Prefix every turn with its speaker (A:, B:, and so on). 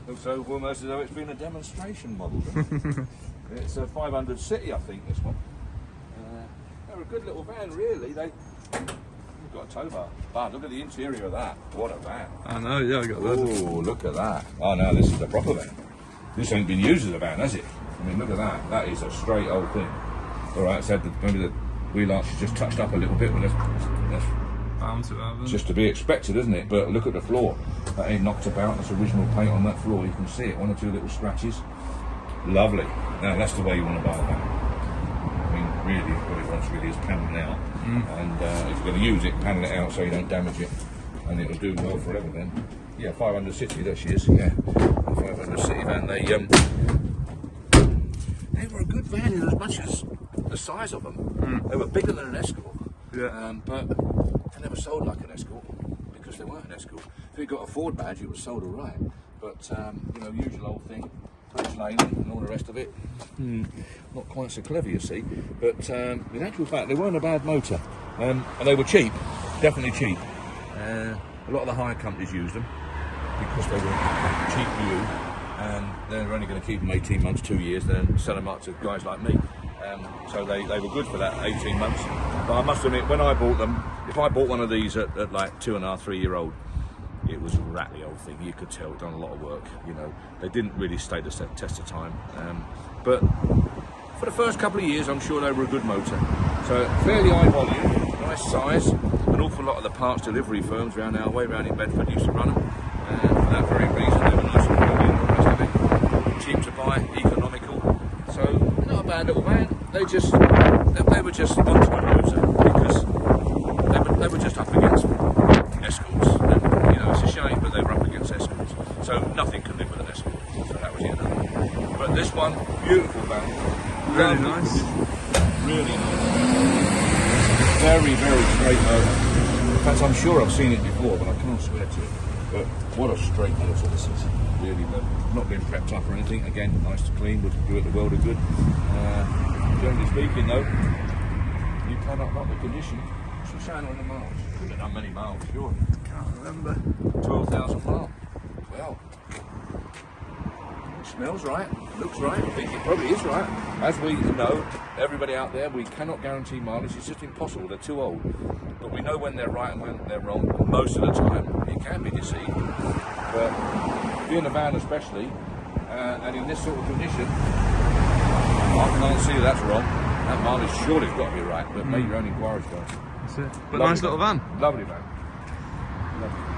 A: Looks almost as though it's been a demonstration model. It's a 500 City, I think, this one. They're a good little van, really. They've got a tow bar. But look at the interior of that. What a van.
B: I know, yeah, I got that.
A: Oh, look at that. Oh, no, this is a proper van. This ain't been used as a van, has it? I mean, look at that. That is a straight old thing. All right, so maybe the wheel arch is just touched up a little bit, but that's
B: Bound to have it.
A: just to be expected, isn't it? But look at the floor. That ain't knocked about. That's original paint on that floor. You can see it. 1 or 2 little scratches. Lovely. Now, that's the way you want to buy a van. I mean, really, what it wants really is paneling out. And if you're going to use it, panel it out so you don't damage it. And it'll do well forever then. Yeah, 500 City, there she is. Yeah, 500 City van. They were a good van in as much as the size of them. They were bigger than an Escort.
B: Yeah.
A: But they never sold like an Escort because they weren't an Escort. If you got a Ford badge, it was sold all right. But you know, usual old thing, French lane and all the rest of it. Not quite so clever, you see. But in actual fact, they weren't a bad motor, and they were cheap, definitely cheap. A lot of the hire companies used them because they were cheap new, and they're only going to keep them 18 months, 2 years, then sell them up to guys like me. So they were good for that 18 months. But I must admit, when I bought them, if I bought one of these at like 2.5, 3-year-old, it was a ratty old thing. You could tell it done a lot of work. You know, they didn't really stay the test of time. But for the first couple of years, I'm sure they were a good motor. So fairly high volume, nice size. An awful lot of the parts delivery firms around our way, around in Bedford, used to run them. For that very reason, they were nice and good and all the rest of it. Cheap to buy, economical. So not a bad little van. They were just onto the motor because they were just up against Escorts. And, you know, it's a shame, but they were up against Escorts. So nothing could live with an Escort. So that was the end of it. But this one, beautiful van.
B: Really nice.
A: Really nice. Very, very straight motor. In fact, I'm sure I've seen it before, but I can't swear to it. But what a straight motor this is. Really not been prepped up or anything. Again, nice to clean, would do it the world of good. Generally speaking, though, you cannot knock the condition. She's saying on the miles. Couldn't have done many miles, sure.
B: Can't remember.
A: 12,000 miles. Well, it smells right, looks right. I think it probably is right. As we know, everybody out there, we cannot guarantee mileage. It's just impossible. They're too old. But we know when they're right and when they're wrong. Most of the time, you can be deceived. But being a van, especially, and in this sort of condition, I can't see that's wrong. That mileage surely's got to be right. But make your own inquiries, guys.
B: That's it. But
A: Lovely
B: nice little van.
A: Lovely van. Lovely.